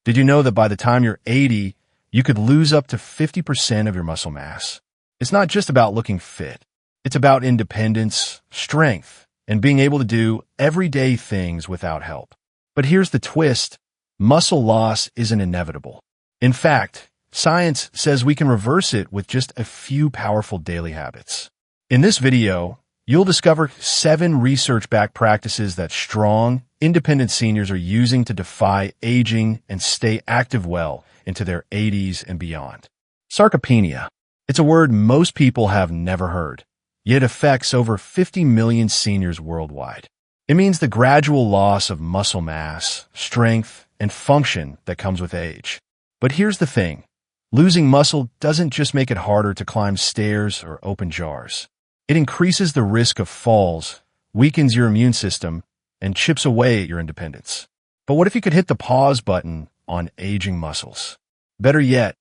Did you know that by the time you're 80, you could lose up to 50% of your muscle mass? It's not just about looking fit. It's about independence, strength, and being able to do everyday things without help. But here's the twist. Muscle loss isn't inevitable. In fact, science says we can reverse it with just a few powerful daily habits. In this video, you'll discover 7 research-backed practices that strong, independent seniors are using to defy aging and stay active well into their 80s and beyond. Sarcopenia. It's a word most people have never heard, yet affects over 50 million seniors worldwide. It means the gradual loss of muscle mass, strength, and function that comes with age. But here's the thing. Losing muscle doesn't just make it harder to climb stairs or open jars. It increases the risk of falls, weakens your immune system, and chips away at your independence. But what if you could hit the pause button on aging muscles? Better yet,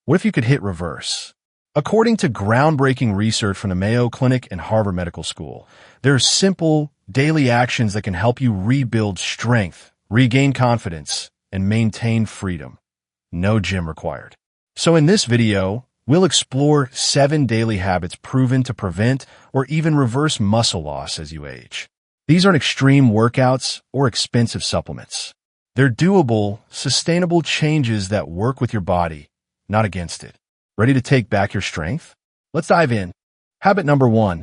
what if you could hit reverse? According to groundbreaking research from the Mayo Clinic and Harvard Medical School, there are simple, daily actions that can help you rebuild strength, regain confidence, and maintain freedom. No gym required. So in this video, we'll explore 7 daily habits proven to prevent or even reverse muscle loss as you age. These aren't extreme workouts or expensive supplements. They're doable, sustainable changes that work with your body, not against it. Ready to take back your strength? Let's dive in. Habit number 1,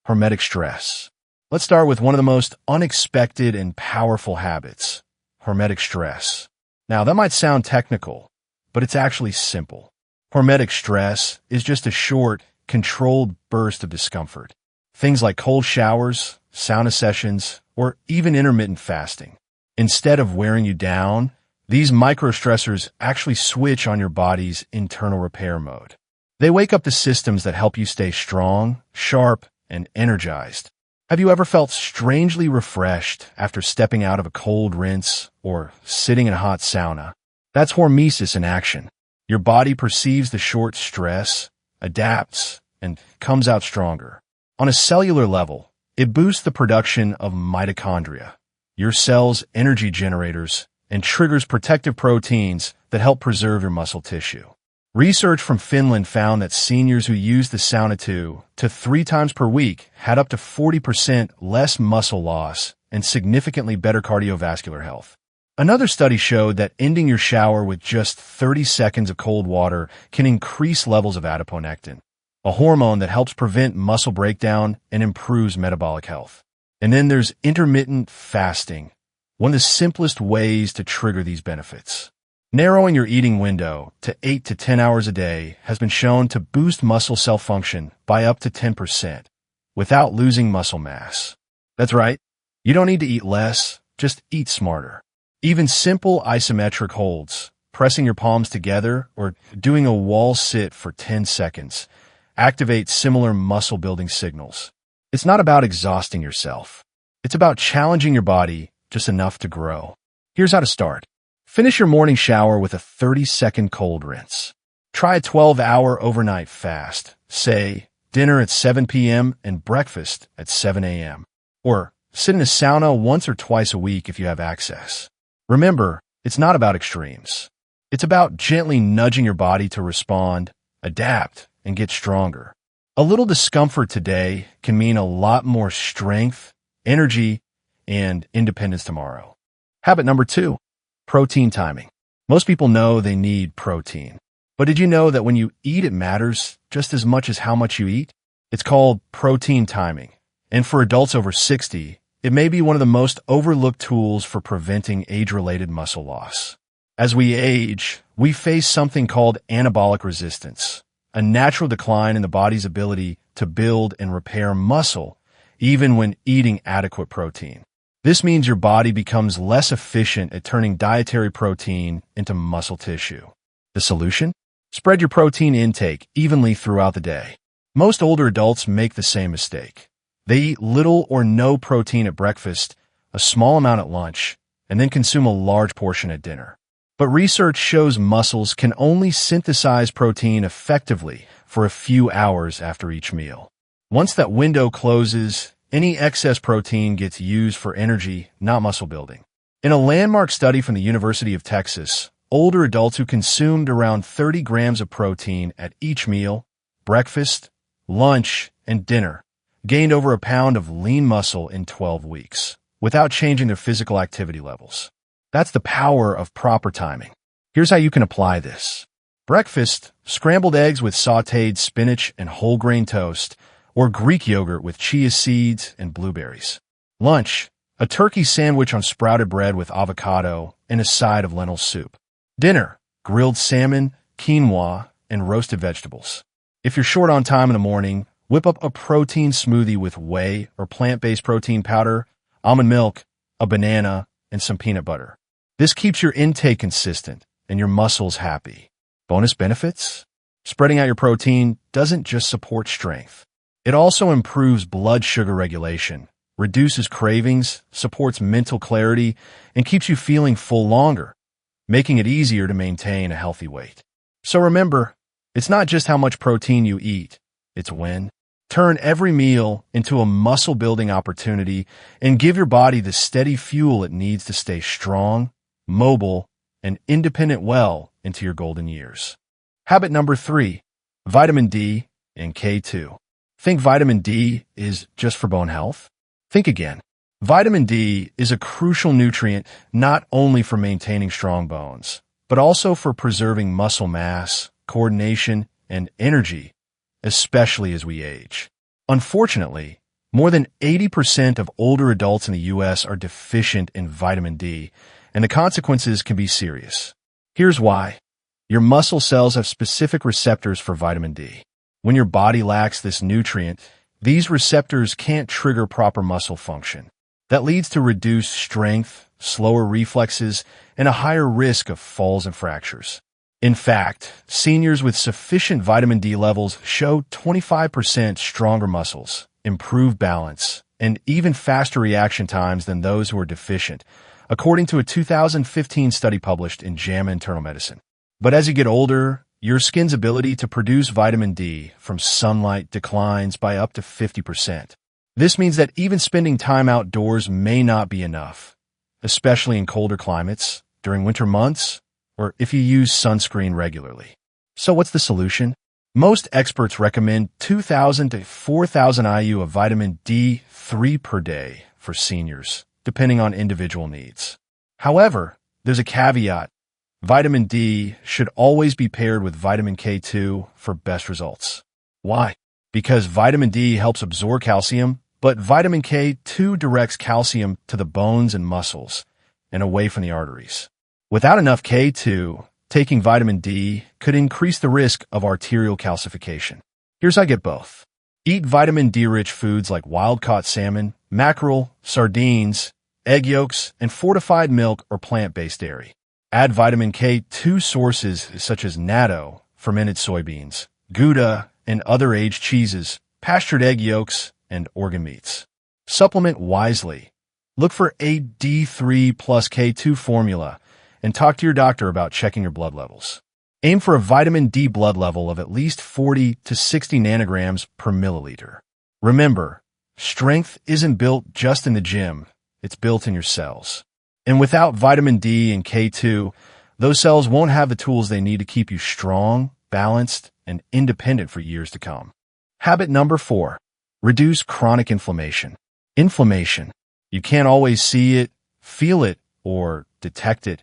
hormetic stress. Let's start with one of the most unexpected and powerful habits, hormetic stress. Now, that might sound technical, but it's actually simple. Hormetic stress is just a short, controlled burst of discomfort. Things like cold showers, sauna sessions, or even intermittent fasting. Instead of wearing you down, these microstressors actually switch on your body's internal repair mode. They wake up the systems that help you stay strong, sharp, and energized. Have you ever felt strangely refreshed after stepping out of a cold rinse or sitting in a hot sauna? That's hormesis in action. Your body perceives the short stress, adapts, and comes out stronger. On a cellular level, it boosts the production of mitochondria, your cell's energy generators, and triggers protective proteins that help preserve your muscle tissue. Research from Finland found that seniors who used the sauna 2 to 3 times per week had up to 40% less muscle loss and significantly better cardiovascular health. Another study showed that ending your shower with just 30 seconds of cold water can increase levels of adiponectin, a hormone that helps prevent muscle breakdown and improves metabolic health. And then there's intermittent fasting, one of the simplest ways to trigger these benefits. Narrowing your eating window to 8 to 10 hours a day has been shown to boost muscle cell function by up to 10% without losing muscle mass. That's right. You don't need to eat less, just eat smarter. Even simple isometric holds, pressing your palms together or doing a wall sit for 10 seconds, activate similar muscle-building signals. It's not about exhausting yourself. It's about challenging your body just enough to grow. Here's how to start. Finish your morning shower with a 30-second cold rinse. Try a 12-hour overnight fast, say dinner at 7 p.m. and breakfast at 7 a.m. Or sit in a sauna once or twice a week if you have access. Remember, it's not about extremes. It's about gently nudging your body to respond, adapt, and get stronger. A little discomfort today can mean a lot more strength, energy, and independence tomorrow. Habit number 2, protein timing. Most people know they need protein. But did you know that when you eat, it matters just as much as how much you eat? It's called protein timing. And for adults over 60, it may be one of the most overlooked tools for preventing age-related muscle loss. As we age, we face something called anabolic resistance, a natural decline in the body's ability to build and repair muscle, even when eating adequate protein. This means your body becomes less efficient at turning dietary protein into muscle tissue. The solution? Spread your protein intake evenly throughout the day. Most older adults make the same mistake. They eat little or no protein at breakfast, a small amount at lunch, and then consume a large portion at dinner. But research shows muscles can only synthesize protein effectively for a few hours after each meal. Once that window closes, any excess protein gets used for energy, not muscle building. In a landmark study from the University of Texas, older adults who consumed around 30 grams of protein at each meal, breakfast, lunch, and dinner, gained over a pound of lean muscle in 12 weeks, without changing their physical activity levels. That's the power of proper timing. Here's how you can apply this. Breakfast, scrambled eggs with sautéed spinach and whole grain toast, or Greek yogurt with chia seeds and blueberries. Lunch, a turkey sandwich on sprouted bread with avocado and a side of lentil soup. Dinner, grilled salmon, quinoa, and roasted vegetables. If you're short on time in the morning, whip up a protein smoothie with whey or plant-based protein powder, almond milk, a banana, and some peanut butter. This keeps your intake consistent and your muscles happy. Bonus benefits? Spreading out your protein doesn't just support strength. It also improves blood sugar regulation, reduces cravings, supports mental clarity, and keeps you feeling full longer, making it easier to maintain a healthy weight. So remember, it's not just how much protein you eat, it's when. Turn every meal into a muscle-building opportunity and give your body the steady fuel it needs to stay strong, mobile, and independent well into your golden years. Habit number 3, vitamin D and K2. Think vitamin D is just for bone health? Think again. Vitamin D is a crucial nutrient not only for maintaining strong bones, but also for preserving muscle mass, coordination, and energy, especially as we age. Unfortunately, more than 80% of older adults in the U.S. are deficient in vitamin D, and the consequences can be serious. Here's why. Your muscle cells have specific receptors for vitamin D. When your body lacks this nutrient, these receptors can't trigger proper muscle function. That leads to reduced strength, slower reflexes, and a higher risk of falls and fractures. In fact, seniors with sufficient vitamin D levels show 25% stronger muscles, improved balance, and even faster reaction times than those who are deficient, according to a 2015 study published in JAMA Internal Medicine. But as you get older, your skin's ability to produce vitamin D from sunlight declines by up to 50%. This means that even spending time outdoors may not be enough, especially in colder climates, during winter months, or if you use sunscreen regularly. So what's the solution? Most experts recommend 2,000 to 4,000 IU of vitamin D3 per day for seniors, depending on individual needs. However, there's a caveat. Vitamin D should always be paired with vitamin K2 for best results. Why? Because vitamin D helps absorb calcium, but vitamin K2 directs calcium to the bones and muscles and away from the arteries. Without enough K2, taking vitamin D could increase the risk of arterial calcification. Here's how I get both. Eat vitamin D-rich foods like wild-caught salmon, mackerel, sardines, egg yolks, and fortified milk or plant-based dairy. Add vitamin K2 sources such as natto, fermented soybeans, Gouda, and other aged cheeses, pastured egg yolks, and organ meats. Supplement wisely. Look for a D3 plus K2 formula and talk to your doctor about checking your blood levels. Aim for a vitamin D blood level of at least 40 to 60 nanograms per milliliter. Remember, strength isn't built just in the gym, it's built in your cells. And without vitamin D and K2, those cells won't have the tools they need to keep you strong, balanced, and independent for years to come. Habit number 4, reduce chronic inflammation. Inflammation. You can't always see it, feel it, or detect it,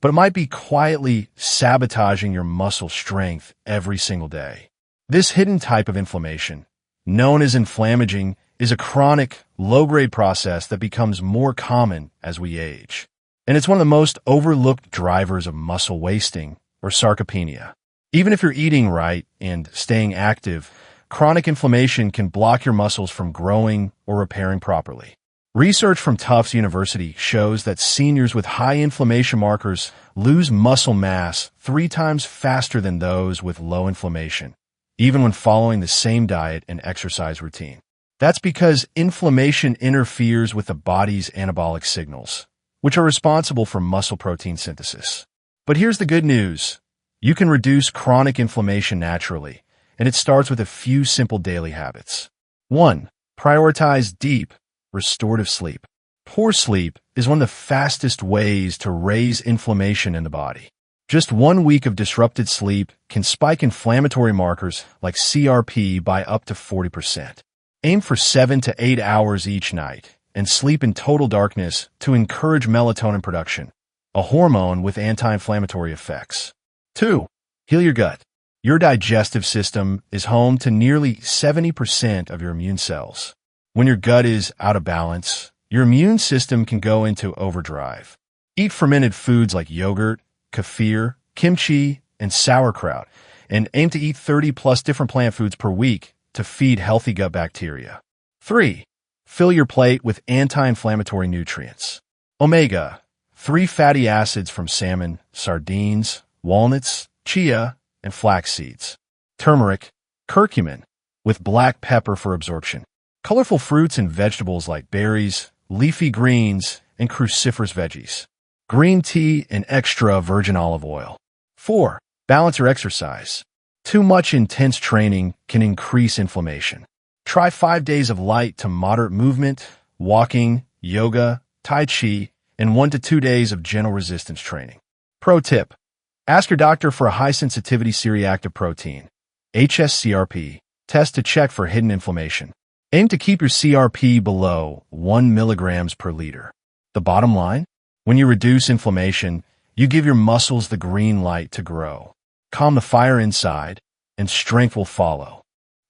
but it might be quietly sabotaging your muscle strength every single day. This hidden type of inflammation, known as inflammaging, is a chronic, low-grade process that becomes more common as we age. And it's one of the most overlooked drivers of muscle wasting, or sarcopenia. Even if you're eating right and staying active, chronic inflammation can block your muscles from growing or repairing properly. Research from Tufts University shows that seniors with high inflammation markers lose muscle mass 3 times faster than those with low inflammation, even when following the same diet and exercise routine. That's because inflammation interferes with the body's anabolic signals, which are responsible for muscle protein synthesis. But here's the good news. You can reduce chronic inflammation naturally, and it starts with a few simple daily habits. 1. Prioritize deep, restorative sleep. Poor sleep is one of the fastest ways to raise inflammation in the body. Just 1 week of disrupted sleep can spike inflammatory markers like CRP by up to 40%. Aim for 7 to 8 hours each night and sleep in total darkness to encourage melatonin production, a hormone with anti-inflammatory effects. 2. Heal your gut. Your digestive system is home to nearly 70% of your immune cells. When your gut is out of balance, your immune system can go into overdrive. Eat fermented foods like yogurt, kefir, kimchi, and sauerkraut, and aim to eat 30+ different plant foods per week to feed healthy gut bacteria. 3. Fill your plate with anti-inflammatory nutrients. Omega-3 fatty acids from salmon, sardines, walnuts, chia, and flax seeds. Turmeric, curcumin, with black pepper for absorption. Colorful fruits and vegetables like berries, leafy greens, and cruciferous veggies. Green tea and extra virgin olive oil. 4. Balance your exercise. Too much intense training can increase inflammation. Try 5 days of light to moderate movement, walking, yoga, tai chi, and 1 to 2 days of gentle resistance training. Pro tip: ask your doctor for a high-sensitivity C-reactive protein, HSCRP, test to check for hidden inflammation. Aim to keep your CRP below 1 milligrams per liter. The bottom line? When you reduce inflammation, you give your muscles the green light to grow. Calm the fire inside, and strength will follow.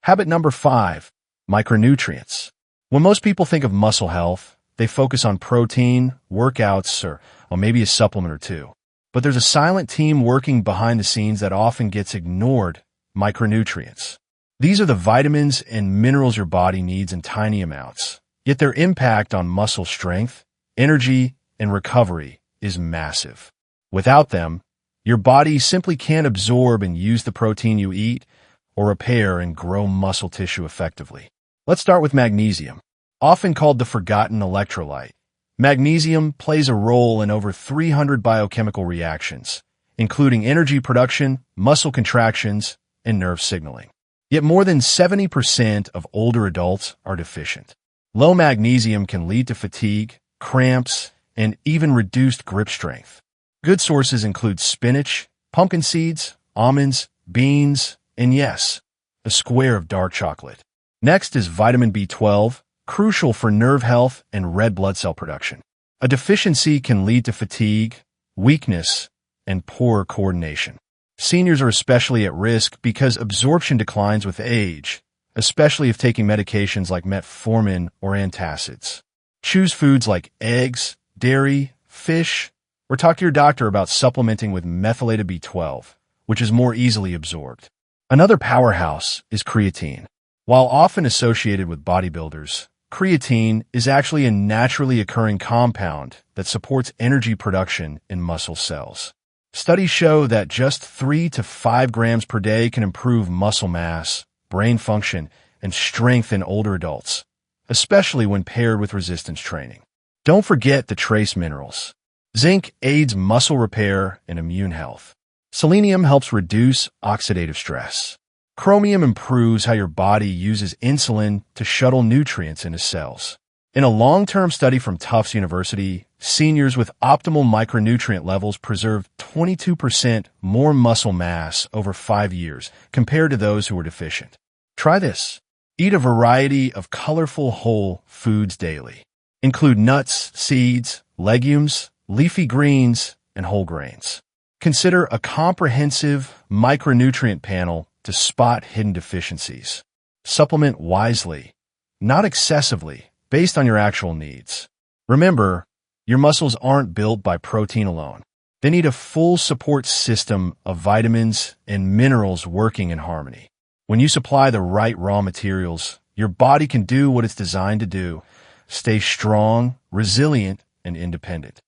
Habit number 5, micronutrients. When most people think of muscle health, they focus on protein, workouts, or maybe a supplement or two. But there's a silent team working behind the scenes that often gets ignored: micronutrients. These are the vitamins and minerals your body needs in tiny amounts, yet their impact on muscle strength, energy, and recovery is massive. Without them, your body simply can't absorb and use the protein you eat or repair and grow muscle tissue effectively. Let's start with magnesium. Often called the forgotten electrolyte, magnesium plays a role in over 300 biochemical reactions, including energy production, muscle contractions, and nerve signaling. Yet more than 70% of older adults are deficient. Low magnesium can lead to fatigue, cramps, and even reduced grip strength. Good sources include spinach, pumpkin seeds, almonds, beans, and yes, a square of dark chocolate. Next is vitamin B12, crucial for nerve health and red blood cell production. A deficiency can lead to fatigue, weakness, and poor coordination. Seniors are especially at risk because absorption declines with age, especially if taking medications like metformin or antacids. Choose foods like eggs, dairy, fish, or talk to your doctor about supplementing with methylated B12, which is more easily absorbed. Another powerhouse is creatine. While often associated with bodybuilders, creatine is actually a naturally occurring compound that supports energy production in muscle cells. Studies show that just 3 to 5 grams per day can improve muscle mass, brain function, and strength in older adults, especially when paired with resistance training. Don't forget the trace minerals. Zinc aids muscle repair and immune health. Selenium helps reduce oxidative stress. Chromium improves how your body uses insulin to shuttle nutrients into cells. In a long-term study from Tufts University, seniors with optimal micronutrient levels preserved 22% more muscle mass over 5 years compared to those who were deficient. Try this. Eat a variety of colorful whole foods daily. Include nuts, seeds, legumes, leafy greens, and whole grains. Consider a comprehensive micronutrient panel to spot hidden deficiencies. Supplement wisely, not excessively, based on your actual needs. Remember, your muscles aren't built by protein alone. They need a full support system of vitamins and minerals working in harmony. When you supply the right raw materials, your body can do what it's designed to do: stay strong, resilient, and independent.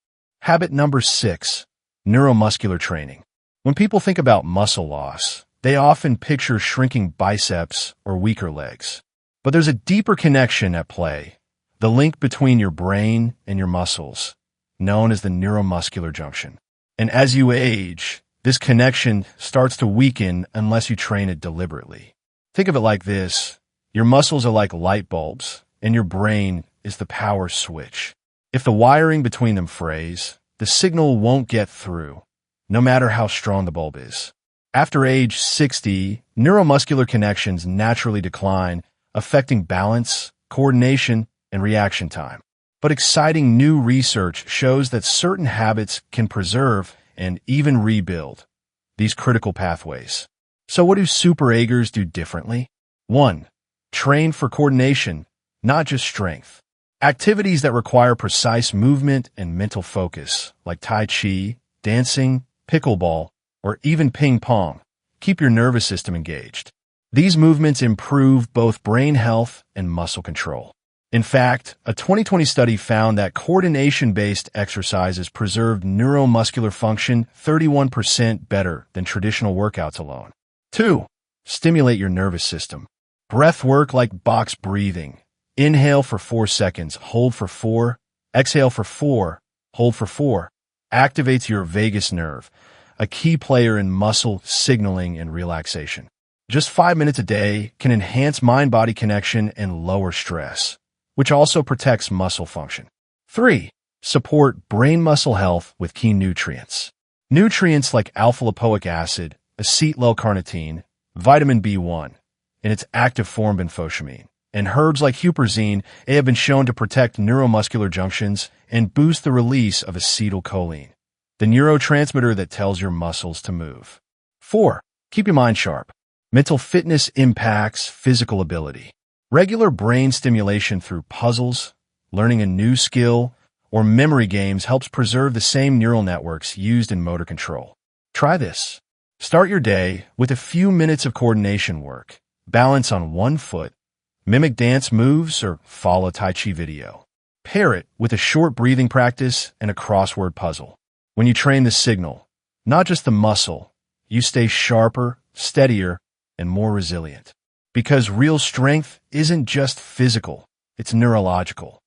Habit number 6, neuromuscular training. When people think about muscle loss, they often picture shrinking biceps or weaker legs. But there's a deeper connection at play: the link between your brain and your muscles, known as the neuromuscular junction. And as you age, this connection starts to weaken unless you train it deliberately. Think of it like this: your muscles are like light bulbs, and your brain is the power switch. If the wiring between them frays, the signal won't get through, no matter how strong the bulb is. After age 60, neuromuscular connections naturally decline, affecting balance, coordination, and reaction time. But exciting new research shows that certain habits can preserve and even rebuild these critical pathways. So what do super eggers do differently? 1. Train for coordination, not just strength. Activities that require precise movement and mental focus, like Tai Chi, dancing, pickleball, or even ping pong, keep your nervous system engaged. These movements improve both brain health and muscle control. In fact, a 2020 study found that coordination-based exercises preserved neuromuscular function 31% better than traditional workouts alone. 2. Stimulate your nervous system. Breath work like box breathing. Inhale for 4 seconds, hold for 4, exhale for 4, hold for 4. Activates your vagus nerve, a key player in muscle signaling and relaxation. Just 5 minutes a day can enhance mind-body connection and lower stress, which also protects muscle function. 3. Support brain-muscle health with key nutrients. Nutrients like alpha-lipoic acid, acetyl-L-carnitine, vitamin B1, in its active form benfotiamine, and herbs like huperzine have been shown to protect neuromuscular junctions and boost the release of acetylcholine, the neurotransmitter that tells your muscles to move. 4. Keep your mind sharp. Mental fitness impacts physical ability. Regular brain stimulation through puzzles, learning a new skill, or memory games helps preserve the same neural networks used in motor control. Try this. Start your day with a few minutes of coordination work. Balance on one foot, mimic dance moves, or follow a Tai Chi video. Pair it with a short breathing practice and a crossword puzzle. When you train the signal, not just the muscle, you stay sharper, steadier, and more resilient. Because real strength isn't just physical, it's neurological.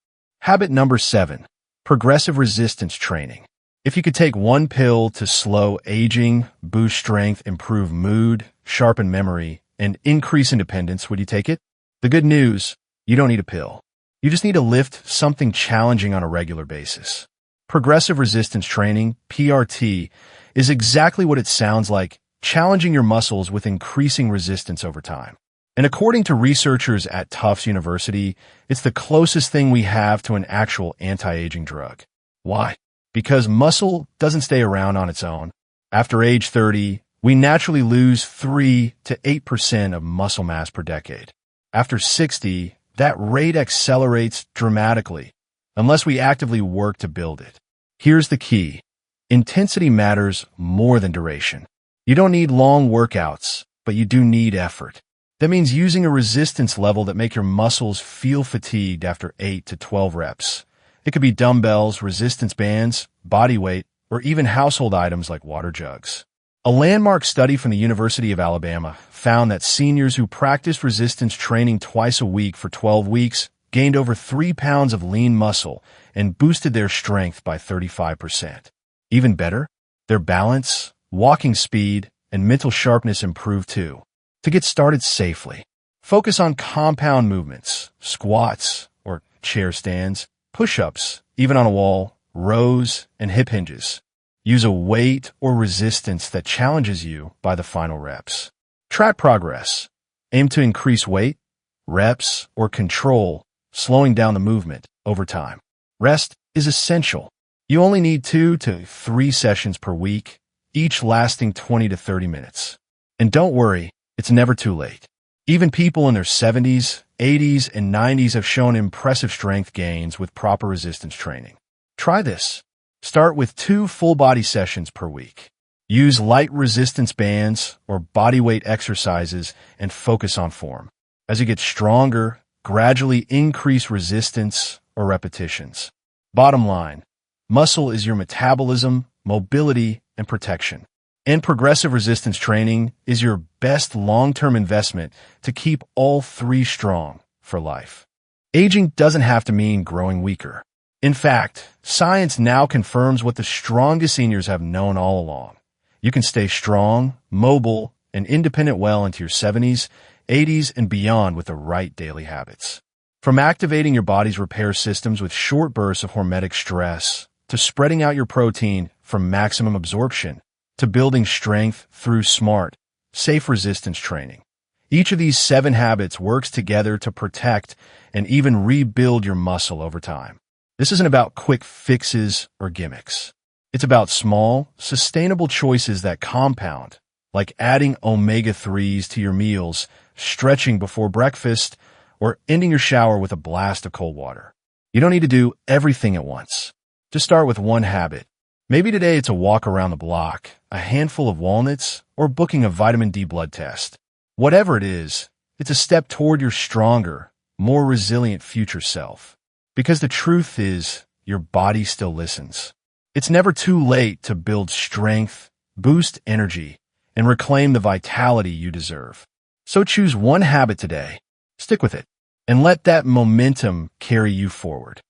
Habit number 7, progressive resistance training. If you could take one pill to slow aging, boost strength, improve mood, sharpen memory, and increase independence, would you take it? The good news, you don't need a pill. You just need to lift something challenging on a regular basis. Progressive resistance training, PRT, is exactly what it sounds like, challenging your muscles with increasing resistance over time. And according to researchers at Tufts University, it's the closest thing we have to an actual anti-aging drug. Why? Because muscle doesn't stay around on its own. After age 30, we naturally lose 3 to 8% of muscle mass per decade. After 60, that rate accelerates dramatically, unless we actively work to build it. Here's the key. Intensity matters more than duration. You don't need long workouts, but you do need effort. That means using a resistance level that make your muscles feel fatigued after 8 to 12 reps. It could be dumbbells, resistance bands, body weight, or even household items like water jugs. A landmark study from the University of Alabama found that seniors who practiced resistance training twice a week for 12 weeks gained over 3 pounds of lean muscle and boosted their strength by 35%. Even better, their balance, walking speed, and mental sharpness improved too. To get started safely, focus on compound movements, squats or chair stands, push-ups, even on a wall, rows, and hip hinges. Use a weight or resistance that challenges you by the final reps. Track progress. Aim to increase weight, reps, or control, slowing down the movement over time. Rest is essential. You only need 2 to 3 sessions per week, each lasting 20 to 30 minutes. And don't worry, it's never too late. Even people in their 70s, 80s, and 90s have shown impressive strength gains with proper resistance training. Try this. Start with 2 full-body sessions per week. Use light resistance bands or bodyweight exercises and focus on form. As you get stronger, gradually increase resistance or repetitions. Bottom line, muscle is your metabolism, mobility, and protection. And progressive resistance training is your best long-term investment to keep all 3 strong for life. Aging doesn't have to mean growing weaker. In fact, science now confirms what the strongest seniors have known all along. You can stay strong, mobile, and independent well into your 70s, 80s, and beyond with the right daily habits. From activating your body's repair systems with short bursts of hormetic stress, to spreading out your protein for maximum absorption, to building strength through smart, safe resistance training. Each of these 7 habits works together to protect and even rebuild your muscle over time. This isn't about quick fixes or gimmicks. It's about small, sustainable choices that compound, like adding omega-3s to your meals, stretching before breakfast, or ending your shower with a blast of cold water. You don't need to do everything at once. Just start with one habit. Maybe today it's a walk around the block, a handful of walnuts, or booking a vitamin D blood test. Whatever it is, it's a step toward your stronger, more resilient future self. Because the truth is, your body still listens. It's never too late to build strength, boost energy, and reclaim the vitality you deserve. So choose one habit today, stick with it, and let that momentum carry you forward.